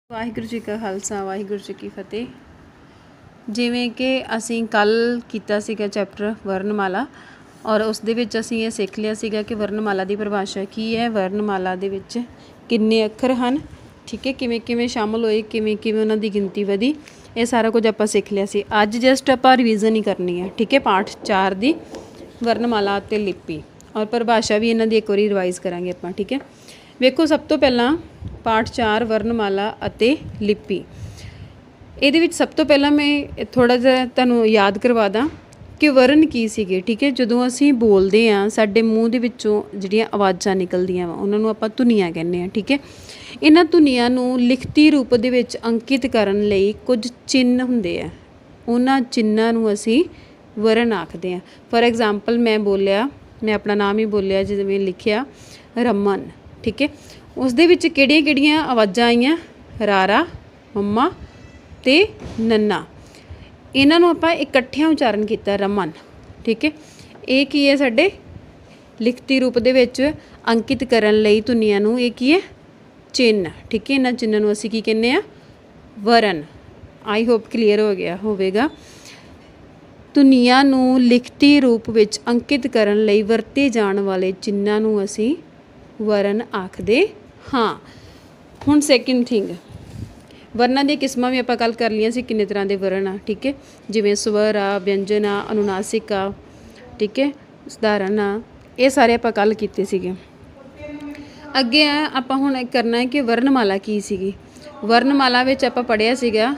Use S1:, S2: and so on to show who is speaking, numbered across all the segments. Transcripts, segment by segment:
S1: ਵਾਹਿਗੁਰੂ ਜੀ ਕਾ ਖਾਲਸਾ ਵਾਹਿਗੁਰੂ ਜੀ ਕੀ ਫਤਿਹ। ਜਿਵੇਂ ਕਿ ਅਸੀਂ ਕੱਲ੍ਹ ਕੀਤਾ ਸੀਗਾ ਚੈਪਟਰ ਵਰਨਮਾਲਾ ਔਰ ਉਸ ਦੇ ਵਿੱਚ ਅਸੀਂ ਇਹ ਸਿੱਖ ਲਿਆ ਸੀਗਾ ਕਿ ਵਰਨਮਾਲਾ ਦੀ ਪਰਿਭਾਸ਼ਾ ਕੀ ਹੈ, ਵਰਨਮਾਲਾ ਦੇ ਵਿੱਚ ਕਿੰਨੇ ਅੱਖਰ ਹਨ, ਠੀਕ ਹੈ, ਕਿਵੇਂ ਕਿਵੇਂ ਸ਼ਾਮਲ ਹੋਏ, ਕਿਵੇਂ ਕਿਵੇਂ ਉਹਨਾਂ ਦੀ ਗਿਣਤੀ ਵਧੀ, ਇਹ ਸਾਰਾ ਕੁਝ ਆਪਾਂ ਸਿੱਖ ਲਿਆ ਸੀ। ਅੱਜ ਜਸਟ ਆਪਾਂ ਰਿਵੀਜ਼ਨ ਹੀ ਕਰਨੀ ਹੈ, ਠੀਕ ਹੈ, ਪਾਠ 4 ਦੀ ਵਰਨਮਾਲਾ ਅਤੇ ਲਿਪੀ ਔਰ ਪਰਿਭਾਸ਼ਾ ਵੀ ਇਹਨਾਂ ਦੀ ਇੱਕ ਵਾਰੀ ਰਿਵਾਈਜ਼ ਕਰਾਂਗੇ ਆਪਾਂ, ਠੀਕ ਹੈ। ਵੇਖੋ, ਸਭ ਤੋਂ ਪਹਿਲਾਂ ਪਾਠ 4 ਵਰਨਮਾਲਾ ਅਤੇ ਲਿਪੀ। ਇਹਦੇ ਵਿੱਚ ਸਭ ਤੋਂ ਪਹਿਲਾਂ ਮੈਂ ਥੋੜ੍ਹਾ ਜਿਹਾ ਤੁਹਾਨੂੰ ਯਾਦ ਕਰਵਾ ਦਾਂ ਕਿ ਵਰਨ ਕੀ ਸੀਗੇ, ਠੀਕ ਹੈ। ਜਦੋਂ ਅਸੀਂ ਬੋਲਦੇ ਹਾਂ ਸਾਡੇ ਮੂੰਹ ਦੇ ਵਿੱਚੋਂ ਜਿਹੜੀਆਂ ਆਵਾਜ਼ਾਂ ਨਿਕਲਦੀਆਂ ਵਾ ਉਹਨਾਂ ਨੂੰ ਆਪਾਂ ਧੁਨੀਆਂ ਕਹਿੰਦੇ ਹਾਂ, ਠੀਕ ਹੈ। ਇਹਨਾਂ ਧੁਨੀਆਂ ਨੂੰ ਲਿਖਤੀ ਰੂਪ ਦੇ ਵਿੱਚ ਅੰਕਿਤ ਕਰਨ ਲਈ ਕੁਝ ਚਿੰਨ੍ਹ ਹੁੰਦੇ ਆ, ਉਹਨਾਂ ਚਿੰਨ੍ਹਾਂ ਨੂੰ ਅਸੀਂ ਵਰਨ ਆਖਦੇ ਹਾਂ। ਫੋਰ ਐਗਜ਼ਾਮਪਲ ਮੈਂ ਬੋਲਿਆ, ਮੈਂ ਆਪਣਾ ਨਾਮ ਹੀ ਬੋਲਿਆ, ਜਿਵੇਂ ਲਿਖਿਆ ਰਮਨ, ਠੀਕ ਹੈ। ਉਸ ਦੇ ਵਿੱਚ ਕਿਹੜੀਆਂ ਕਿਹੜੀਆਂ ਆਵਾਜ਼ਾਂ ਆਈਆਂ? ਰਾਰਾ, ਮੰਮਾ ਅਤੇ ਨੰਨਾ। ਇਹਨਾਂ ਨੂੰ ਆਪਾਂ ਇਕੱਠਿਆਂ ਉਚਾਰਨ ਕੀਤਾ, ਰਮਨ, ਠੀਕ ਹੈ। ਇਹ ਕੀ ਹੈ? ਸਾਡੇ ਲਿਖਤੀ ਰੂਪ ਦੇ ਵਿੱਚ ਅੰਕਿਤ ਕਰਨ ਲਈ ਧੁਨੀਆਂ ਨੂੰ ਇਹ ਕੀ ਹੈ? ਚਿੰਨ੍ਹ, ਠੀਕ ਹੈ। ਇਹਨਾਂ ਚਿੰਨ੍ਹਾਂ ਨੂੰ ਅਸੀਂ ਕੀ ਕਹਿੰਦੇ ਹਾਂ? ਵਰਨ। ਆਈ ਹੋਪ ਕਲੀਅਰ ਹੋ ਗਿਆ ਹੋਵੇਗਾ। ਧੁਨੀਆਂ ਨੂੰ ਲਿਖਤੀ ਰੂਪ ਵਿੱਚ ਅੰਕਿਤ ਕਰਨ ਲਈ ਵਰਤੇ ਜਾਣ ਵਾਲੇ ਚਿੰਨ੍ਹਾਂ ਨੂੰ ਅਸੀਂ ਵਰਨ ਆਖਦੇ ਹਾਂ। ਹੁਣ ਸੈਕਿੰਡ ਥਿੰਗ, ਵਰਨਾਂ ਦੀਆਂ ਕਿਸਮਾਂ ਵੀ ਆਪਾਂ ਕੱਲ੍ਹ ਕਰ ਲਈਆਂ ਸੀ, ਕਿੰਨੇ ਤਰ੍ਹਾਂ ਦੇ ਵਰਨ ਆ, ਠੀਕ ਹੈ। ਜਿਵੇਂ ਸਵਰ ਆ, ਵਿਅੰਜਨ ਆ, ਅਨੁਨਾਸਿਕ ਆ, ਠੀਕ ਹੈ, ਸਧਾਰਨ ਆ, ਇਹ ਸਾਰੇ ਆਪਾਂ ਕੱਲ੍ਹ ਕੀਤੇ ਸੀਗੇ। ਅੱਗੇ ਆਪਾਂ ਹੁਣ ਕਰਨਾ ਹੈ ਕਿ ਵਰਨਮਾਲਾ ਕੀ ਸੀਗੀ। ਵਰਨਮਾਲਾ ਵਿੱਚ ਆਪਾਂ ਪੜ੍ਹਿਆ ਸੀਗਾ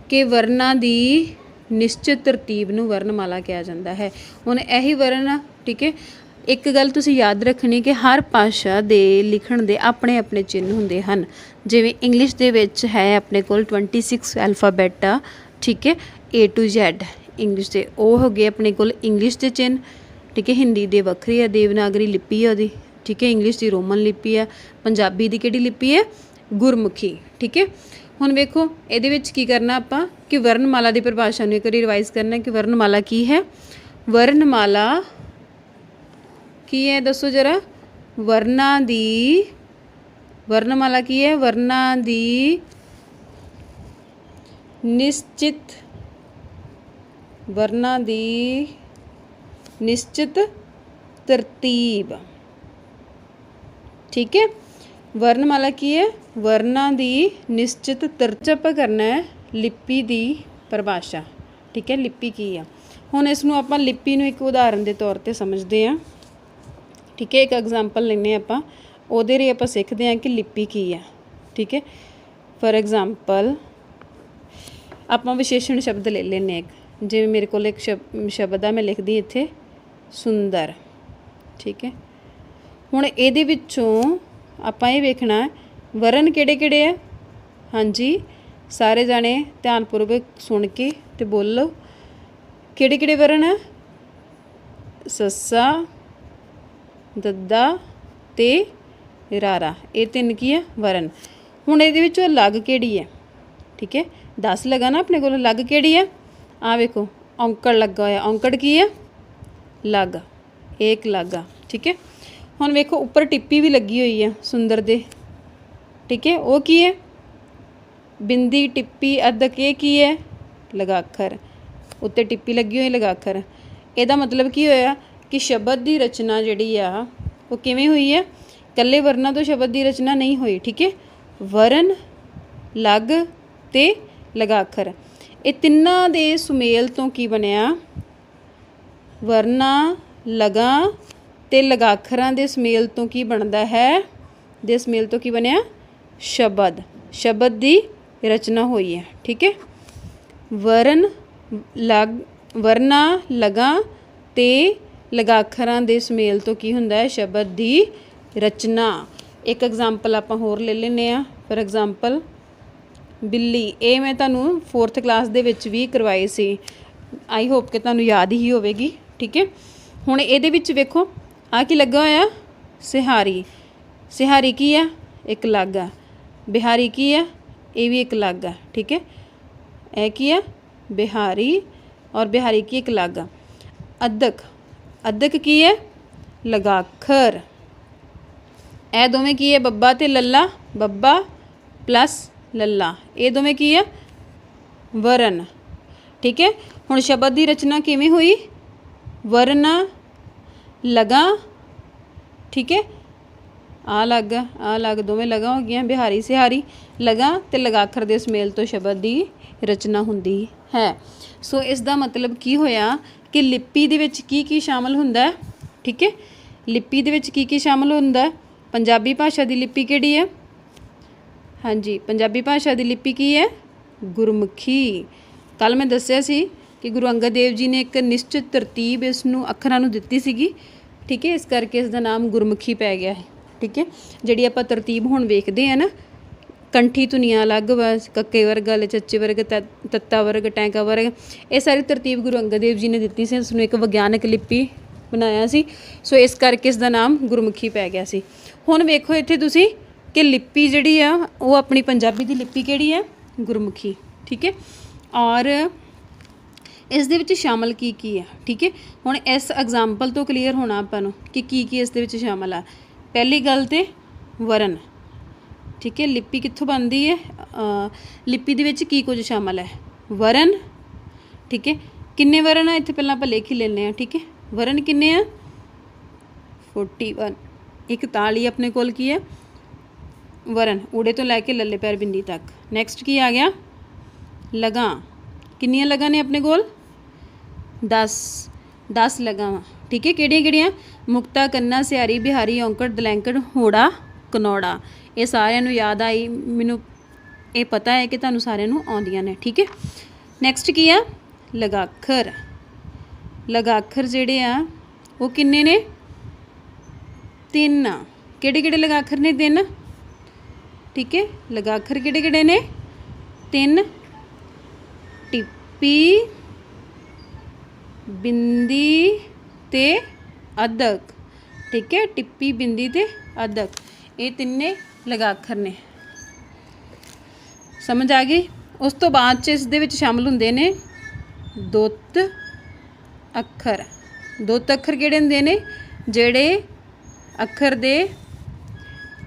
S1: ਕਿ ਵਰਨਾਂ ਦੀ ਨਿਸ਼ਚਿਤ ਤਰਤੀਬ ਨੂੰ ਵਰਨਮਾਲਾ ਕਿਹਾ ਜਾਂਦਾ ਹੈ। ਹੁਣ ਇਹੀ ਵਰਨ, ਠੀਕ ਹੈ। ਇੱਕ ਗੱਲ ਤੁਸੀਂ ਯਾਦ ਰੱਖਣੀ ਕਿ ਹਰ ਭਾਸ਼ਾ ਦੇ ਲਿਖਣ ਦੇ ਆਪਣੇ ਆਪਣੇ ਚਿੰਨ੍ਹ ਹੁੰਦੇ ਹਨ। ਜਿਵੇਂ ਇੰਗਲਿਸ਼ ਦੇ ਵਿੱਚ ਹੈ ਆਪਣੇ ਕੋਲ 26 ਐਲਫਾਬੈਟ ਆ, ਠੀਕ ਹੈ, A to Z ਇੰਗਲਿਸ਼ ਦੇ, ਉਹ ਹੋ ਗਏ ਆਪਣੇ ਕੋਲ ਇੰਗਲਿਸ਼ ਦੇ ਚਿੰਨ੍ਹ, ਠੀਕ ਹੈ। ਹਿੰਦੀ ਦੇ ਵੱਖਰੇ ਆ, ਦੇਵਨਾਗਰੀ ਲਿਪੀ ਆ ਉਹਦੀ, ਠੀਕ ਹੈ। ਇੰਗਲਿਸ਼ ਦੀ ਰੋਮਨ ਲਿਪੀ ਆ, ਪੰਜਾਬੀ ਦੀ ਕਿਹੜੀ ਲਿਪੀ ਹੈ? ਗੁਰਮੁਖੀ, ਠੀਕ ਹੈ। ਹੁਣ ਵੇਖੋ ਇਹਦੇ ਵਿੱਚ ਕੀ ਕਰਨਾ ਆਪਾਂ ਕਿ ਵਰਨਮਾਲਾ ਦੀ ਪਰਿਭਾਸ਼ਾ ਨੂੰ ਇੱਕ ਵਾਰੀ ਰਿਵਾਈਜ਼ ਕਰਨਾ ਕਿ ਵਰਨਮਾਲਾ ਕੀ ਹੈ। ਵਰਨਮਾਲਾ ਕੀ ਹੈ? ਦੱਸੋ ਜ਼ਰਾ। ਵਰਨਾਂ ਦੀ, ਵਰਨਮਾਲਾ ਕੀ ਹੈ? ਵਰਨਾਂ ਦੀ ਨਿਸ਼ਚਿਤ, ਵਰਨਾਂ ਦੀ ਨਿਸ਼ਚਿਤ ਤਰਤੀਬ, ਠੀਕ ਹੈ। ਵਰਨਮਾਲਾ ਕੀ ਹੈ? ਵਰਨਾਂ ਦੀ ਨਿਸ਼ਚਿਤ ਤਰਤੀਬ। ਆਪਾਂ ਕਰਨਾ ਹੈ ਲਿਪੀ ਦੀ ਪਰਿਭਾਸ਼ਾ, ਠੀਕ ਹੈ। ਲਿਪੀ ਕੀ ਆ? ਹੁਣ ਇਸ ਨੂੰ ਆਪਾਂ ਲਿਪੀ ਨੂੰ ਇੱਕ ਉਦਾਹਰਨ ਦੇ ਤੌਰ 'ਤੇ ਸਮਝਦੇ ਹਾਂ, ਠੀਕ ਹੈ। ਇੱਕ ਐਗਜ਼ਾਮਪਲ ਲੈਂਦੇ ਹਾਂ ਆਪਾਂ, ਉਹਦੇ ਲਈ ਆਪਾਂ ਸਿੱਖਦੇ ਹਾਂ ਕਿ ਲਿਪੀ ਕੀ ਆ, ਠੀਕ ਹੈ। ਫੋਰ ਐਗਜ਼ਾਮਪਲ ਆਪਾਂ ਵਿਸ਼ੇਸ਼ਣ ਸ਼ਬਦ ਲੈ ਲੈਂਦੇ ਹਾਂ ਇੱਕ, ਜਿਵੇਂ ਮੇਰੇ ਕੋਲ ਇੱਕ ਸ਼ਬਦ ਆ, ਮੈਂ ਲਿਖਦੀ ਇੱਥੇ ਸੁੰਦਰ, ਠੀਕ ਹੈ। ਹੁਣ ਇਹਦੇ ਵਿੱਚੋਂ ਆਪਾਂ ਇਹ ਵੇਖਣਾ ਵਰਨ ਕਿਹੜੇ ਕਿਹੜੇ ਆ। ਹਾਂਜੀ, ਸਾਰੇ ਜਾਣੇ ਧਿਆਨਪੂਰਵਕ ਸੁਣ ਕੇ ਅਤੇ ਬੋਲੋ, ਕਿਹੜੇ ਕਿਹੜੇ ਵਰਨ ਆ? ਸੱਸਾ, ਦੱਦਾ ਅਤੇ ਰਾਰਾ, ਇਹ 3 ਕੀ ਹੈ? ਵਰਨ। ਹੁਣ ਇਹਦੇ ਵਿੱਚੋਂ ਲੱਗ ਕਿਹੜੀ ਹੈ? ਠੀਕ ਹੈ, 10 ਲੱਗਾ ਨਾ ਆਪਣੇ ਕੋਲ, ਲੱਗ ਕਿਹੜੀ ਹੈ? ਆਹ ਵੇਖੋ ਔਂਕੜ ਲੱਗਾ ਹੋਇਆ, ਔਂਕੜ ਕੀ ਹੈ? ਲੱਗ, ਏਕ ਲੱਗਾ, ਠੀਕ ਹੈ। ਹੁਣ ਵੇਖੋ ਉੱਪਰ ਟਿੱਪੀ ਵੀ ਲੱਗੀ ਹੋਈ ਹੈ ਸੁੰਦਰ ਦੇ, ਠੀਕ ਹੈ, ਉਹ ਕੀ ਹੈ? ਬਿੰਦੀ, ਟਿੱਪੀ, ਅੱਧਕ, ਇਹ ਕੀ ਹੈ? ਲਗਾਖਰ। ਉੱਤੇ ਟਿੱਪੀ ਲੱਗੀ ਹੋਈ, ਲਗਾਖਰ। ਇਹਦਾ ਮਤਲਬ ਕੀ ਹੋਇਆ ਕਿ ਸ਼ਬਦ ਦੀ ਰਚਨਾ ਜਿਹੜੀ ਆ ਉਹ ਕਿਵੇਂ ਹੋਈ ਹੈ? ਇਕੱਲੇ ਵਰਨਾਂ ਤੋਂ ਸ਼ਬਦ ਦੀ ਰਚਨਾ ਨਹੀਂ ਹੋਈ, ਠੀਕ ਹੈ। ਵਰਨ, ਲੱਗ ਅਤੇ ਲਗਾਖਰ, ਇਹ ਤਿੰਨਾਂ ਦੇ ਸੁਮੇਲ ਤੋਂ ਕੀ ਬਣਿਆ? ਵਰਨਾਂ, ਲਗਾਂ ਅਤੇ ਲਗਾਖਰਾਂ ਦੇ ਸੁਮੇਲ ਤੋਂ ਕੀ ਬਣਦਾ ਹੈ? ਦੇ ਸੁਮੇਲ ਤੋਂ ਕੀ ਬਣਿਆ? ਸ਼ਬਦ। ਸ਼ਬਦ ਦੀ ਰਚਨਾ ਹੋਈ ਹੈ, ਠੀਕ ਹੈ। ਵਰਨ, ਵਰਨਾਂ, ਲਗਾਂ ਅਤੇ ਲਗਾਖਰਾਂ ਦੇ ਸੁਮੇਲ ਤੋਂ ਕੀ ਹੁੰਦਾ ਹੈ? ਸ਼ਬਦ ਦੀ ਰਚਨਾ। ਇੱਕ ਐਗਜ਼ਾਮਪਲ ਆਪਾਂ ਹੋਰ ਲੈ ਲੈਂਦੇ ਹਾਂ। ਫੋਰ ਐਗਜ਼ਾਮਪਲ ਬਿੱਲੀ, ਇਹ ਮੈਂ ਤੁਹਾਨੂੰ 4th ਕਲਾਸ ਦੇ ਵਿੱਚ ਵੀ ਕਰਵਾਈ ਸੀ, ਆਈ ਹੋਪ ਕਿ ਤੁਹਾਨੂੰ ਯਾਦ ਹੀ ਹੋਵੇਗੀ, ਠੀਕ ਹੈ। ਹੁਣ ਇਹਦੇ ਵਿੱਚ ਵੇਖੋ ਆਹ ਕੀ ਲੱਗਾ ਹੋਇਆ? ਸਿਹਾਰੀ। ਸਿਹਾਰੀ ਕੀ ਆ? ਇੱਕ ਲੱਗ ਆ। ਬਿਹਾਰੀ ਕੀ ਆ? ਇਹ ਵੀ ਇੱਕ ਲੱਗ ਆ, ਠੀਕ ਹੈ। ਇਹ ਕੀ ਆ? ਬਿਹਾਰੀ, ਔਰ ਬਿਹਾਰੀ ਕੀ? ਇੱਕ ਲੱਗ ਆ। ਅੱਧਕ, ਅੱਧਕ ਕੀ ਹੈ? ਲਗਾਖਰ। ਇਹ ਦੋਵੇਂ ਕੀ ਹੈ? ਬੱਬਾ ਅਤੇ ਲੱਲਾ, ਬੱਬਾ ਪਲੱਸ ਲੱਲਾ, ਇਹ ਦੋਵੇਂ ਕੀ ਆ ਵਰਨ। ठीक है, हुण शब्द की रचना किवें हुई, वर्ण लगा, ठीक है, आ लग दोवें लगा हो गई, बिहारी सिहारी लगा ते लगाखर दे सुमेल तो शब्द की रचना हुंदी है। सो इसका मतलब की होया कि लिपि दे विच की शामिल हुंदा है, ठीक है, लिपि दे विच की शामिल हुंदा है। पंजाबी भाषा की लिपि किहड़ी है, हाँ जी, पंजाबी भाषा की लिपि की है गुरमुखी। कल मैं दस्सिया सी कि गुरु अंगद देव जी ने एक निश्चित तरतीब इसनूं अखरां नूं दित्ती सीगी, ठीक है, इस करके इसका नाम गुरमुखी पै गया है, ठीक है। जिहड़ी आपां तरतीब हुण वेखदे हैं ना, कंठी धुनियां अलग वा, कक्के वर्ग वाले, चच्चे वर्ग, तत्ता वर्ग, टैंका वर्ग, ये सारी तरतीब गुरु अंगद देव जी ने दित्ती सी, इसनूं एक विग्यानक लिपि बनाया सी। सो इस करके इसका नाम गुरमुखी पै गया सी। हुण वेखो इत्थे तुसीं कि लिपि जिहड़ी आ वो अपनी पंजाबी की लिपि किहड़ी है, गुरमुखी, ठीक है। और इस दे विच शामिल की है, ठीक है। हुण इस एग्जाम्पल तो क्लीयर होना आपां नूं कि की इस दे विच शामिल आ। पहली गल ते वरण, ठीक है, लिपि कित्थों बनदी है, लिपि दे विच की कुछ शामिल है, वरण, ठीक है। किन्ने वरण आ इत्थे पहलां आपां लिख ही लैंदे आ, ठीक है। वरण किन्ने आ 41, 41 अपने कोल की है वरण, ऊड़े तो लैके लल्ले पैर बिंदी तक। नैक्सट की आ गया लगा, किन्नियां लगा ने अपने कोल 10 लगा वा, ठीक है। किहड़ियां किहड़ियां, मुक्ता, कन्ना, सियारी, बिहारी, औंकड़, दलैंकड़, होड़ा, कनौड़ा, ये सारिਆਂ ਨੂੰ याद आई, मैनू ये पता है कि तुहानू सारिਆਂ ਨੂੰ आउंदियां ने, ठीक है। नैक्सट की आ लगाखर, लगाखर जिहड़े आ वो किन्ने ने 3, किहड़े किहड़े लगाखर ने 3, ठीक है। लगाखर किहड़े किहड़े ने 3, टिप्पी, बिंदी ते अदक, ठीक है, टिप्पी, बिंदी ते अदक, ये तिन्ने लगाखर ने, समझ आ गई। उस तो बाद च इस दे विच शामिल हुंदे ने दुत्त अखर। दुत्त अखर किहड़े हुंदे ने, जिहड़े अखर दे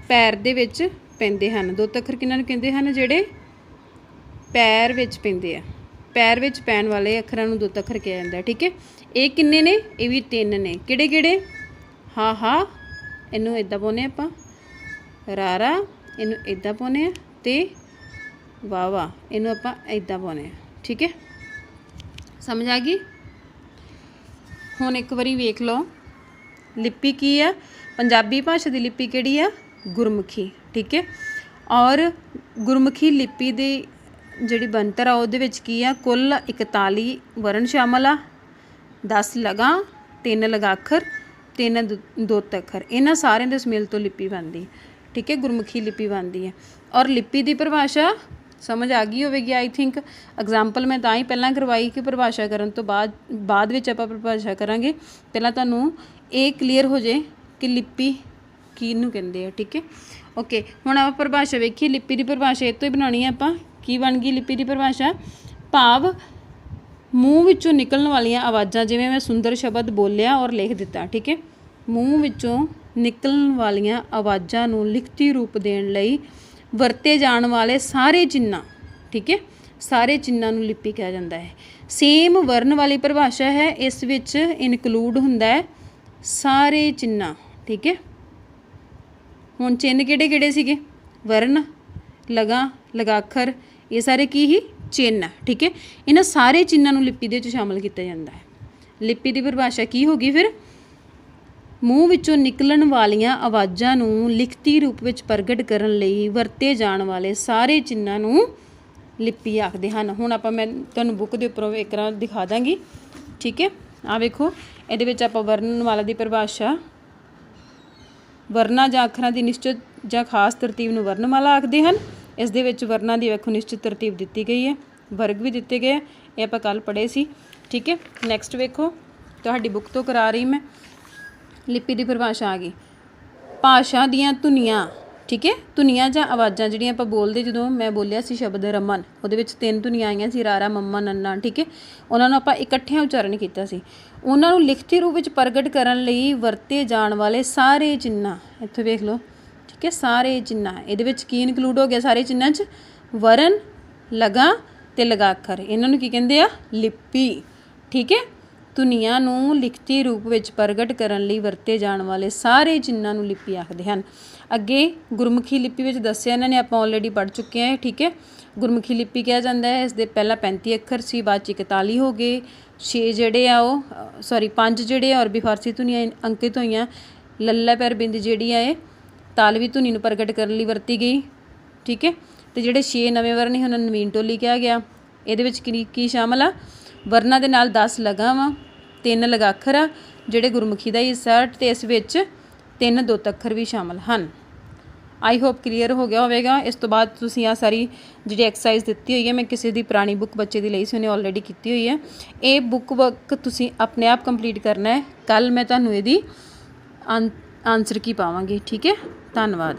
S1: पैर दे विच पैंदे हन। दुत्त अखर किन्हां नूं कहंदे हन, जिहड़े पैर विच पैंदे आ, पैर विच पैण वाले अखरां नूं दुत्त अखर कहा जांदा है, ठीक है। ये किन्ने ने, ये भी 3 ने, किहड़े किहड़े, हा हा, इनू इदां पाउने आपां, रारा इनू इदां पाउने आ, ते वाह वाह इनू आपां इदां पाउने आ, ठीक है, समझ आ गई। हुण एक बारी वेख लो लिपि की है, पंजाबी भाषा की लिपि किहड़ी आ, गुरमुखी, ठीक है। और गुरमुखी लिपि दी जिहड़ी बनतर आ उहदे विच की आ, कुल 41 वरण शामिल आ, 10 लगा, 3 लगाखर, 3 दुत्त अखर, इन्हां सारिਆਂ ਦੇ सुमेल तो लिपि बनदी, ठीक है, गुरमुखी लिपि बनदी है। और लिपि की परिभाषा समझ आ गई होगी आई थिंक। एग्जाम्पल मैं तां ही पहलां करवाई कि परिभाषा करन तो बाद विच आपां परिभाषा करांगे, पहलां तुहानूं ये क्लीयर हो जाए कि लिपि किहनूं कहंदे आ, ठीक है। ओके, हुण आपां परिभाषा वेखीए, लिपि की परिभाषा इह तों ही बनाउणी आपां। की बन गई लिपि की परिभाषा, भाव मूँह विचों निकलण वालियां आवाज़ां, जिवें मैं सुंदर शब्द बोलिया और लिख दिता, ठीक है, मूँह विचों निकलण वालियां आवाज़ां नूं लिखती रूप देण लई वरते जाण वाले सारे चिन्हां, ठीक है, सारे चिन्हां नूं लिपि कहा जाता है। सेम वर्ण वाली परिभाषा है, इस विच इनकलूड हुंदा है सारे चिन्ह, ठीक है। हुण चिन्ह किहड़े किहड़े सीगे, वर्ण, लगा, लगाखर, ये सारे की ही चिन्ह, ठीक है। इन्हां सारे चिन्हां नूं लिपि दे विच शामिल किया जाता है। लिपि की परिभाषा की होगी फिर, मूँह विचों निकलण वालियां आवाज़ां नूं लिखती रूप विच प्रगट करन लई वरते जाण वाले सारे चिन्हां नूं लिपि आखदे हन। हुण आपां मैं तुहानूं बुक दे उपरों एक बार दिखा दांगी, ठीक है। आ वेखो, इहदे विच आपां वर्णमाला की परिभाषा, वर्णा जां अखरां की निश्चित जां खास तरतीब नूं वर्णमाला आखदे हन। इस दे विच वर्णा की वेखो निश्चित तरतीब दित्ती गई है, वर्ग भी दिते गए, ये आपां कल पढ़े सी, ठीक है। नैक्सट वेखो, तुहाडी बुक तो करा रही मैं, लिपि की परिभाषा आ गई, भाषा दीयां धुनियां, ठीक है, धुनियां जां आवाज़ां जिहड़ियां आपां बोलदे, जदों मैं बोलिया सी शब्द रमन, उहदे विच 3 धुनियां आईयां सी, रारा, मम्मा, नन्ना, ठीक है, उन्हां नूं आपां इकट्ठियां उच्चारण कीता सी। उन्हां नूं लिखती रूप विच प्रगट करन लई वरते जाण वाले सारे चिन्ह, इत्थे वेख लो, ठीक है, सारे चिन्ह, इहदे विच की इनकलूड हो गया सारे चिन्हां 'च, ਵਰਨ, ਲਗਾ ਤੇ ਲਗਾਖਰ, ਇਹਨਾਂ ਨੂੰ ਕੀ ਕਹਿੰਦੇ ਆ? ਲਿਪੀ। ਠੀਕ ਹੈ। ਧੁਨੀਆਂ ਨੂੰ ਲਿਖਤੀ ਰੂਪ ਵਿੱਚ ਪ੍ਰਗਟ ਕਰਨ ਲਈ ਵਰਤੇ ਜਾਣ ਵਾਲੇ ਸਾਰੇ ਚਿੰਨ੍ਹਾਂ ਨੂੰ ਲਿਪੀ ਆਖਦੇ ਹਨ। ਅੱਗੇ ਗੁਰਮੁਖੀ ਲਿਪੀ ਵਿੱਚ ਦੱਸਿਆ ਇਹਨਾਂ ਨੇ, ਆਪਾਂ ਆਲਰੇਡੀ ਪੜ੍ਹ ਚੁੱਕੇ ਹਾਂ। ਠੀਕ ਹੈ। ਗੁਰਮੁਖੀ ਲਿਪੀ ਕਿਹਾ ਜਾਂਦਾ ਹੈ, ਇਸ ਦੇ ਪਹਿਲਾਂ 35 ਅੱਖਰ ਸੀ, ਬਾਅਦ 'ਚ 41 ਹੋ ਗਏ। 6 ਜਿਹੜੇ ਆ ਉਹ 5 ਜਿਹੜੇ ਆ ਅਰਬੀ ਫਾਰਸੀ ਧੁਨੀਆਂ ਅੰਕਿਤ ਹੋਈਆਂ। ਲੱਲਾ ਪੈਰ ਬਿੰਦ ਜਿਹੜੀ ਆ ਇਹ ਤਾਲਵੀ ਧੁਨੀ ਨੂੰ ਪ੍ਰਗਟ ਕਰਨ ਲਈ ਵਰਤੀ ਗਈ। ਠੀਕ ਹੈ। ਅਤੇ ਜਿਹੜੇ 6 ਨਵੇਂ ਵਰਨ ਸੀ ਉਹਨਾਂ ਨੂੰ ਨਵੀਨ ਟੋਲੀ ਕਿਹਾ ਗਿਆ। ਇਹਦੇ ਵਿੱਚ ਕੀ ਸ਼ਾਮਲ ਆ? ਵਰਨਾਂ ਦੇ ਨਾਲ 10 ਲਗਾਂ ਵਾ, 3 ਲਗਾਖਰ ਆ ਜਿਹੜੇ ਗੁਰਮੁਖੀ ਦਾ ਹਿੱਸਾ, ਅਤੇ ਇਸ ਵਿੱਚ 3 ਦੁੱਤ ਅੱਖਰ ਵੀ ਸ਼ਾਮਲ ਹਨ। ਆਈ ਹੋਪ ਕਲੀਅਰ ਹੋ ਗਿਆ ਹੋਵੇਗਾ। ਇਸ ਤੋਂ ਬਾਅਦ ਤੁਸੀਂ ਆਹ ਸਾਰੀ ਜਿਹੜੀ ਐਕਸਰਸਾਈਜ਼ ਦਿੱਤੀ ਹੋਈ ਹੈ, ਮੈਂ ਕਿਸੇ ਦੀ ਪੁਰਾਣੀ ਬੁੱਕ ਬੱਚੇ ਦੀ ਲਈ ਸੀ, ਉਹਨੇ ਆਲਰੇਡੀ ਕੀਤੀ ਹੋਈ ਹੈ। ਇਹ ਬੁੱਕ ਵਰਕ ਤੁਸੀਂ ਆਪਣੇ ਆਪ ਕੰਪਲੀਟ ਕਰਨਾ ਹੈ। ਕੱਲ੍ਹ ਮੈਂ ਤੁਹਾਨੂੰ ਇਹਦੀ ਆਨਸਰ ਕੀ ਪਾਵਾਂਗੀ। ਠੀਕ ਹੈ। ਧੰਨਵਾਦ।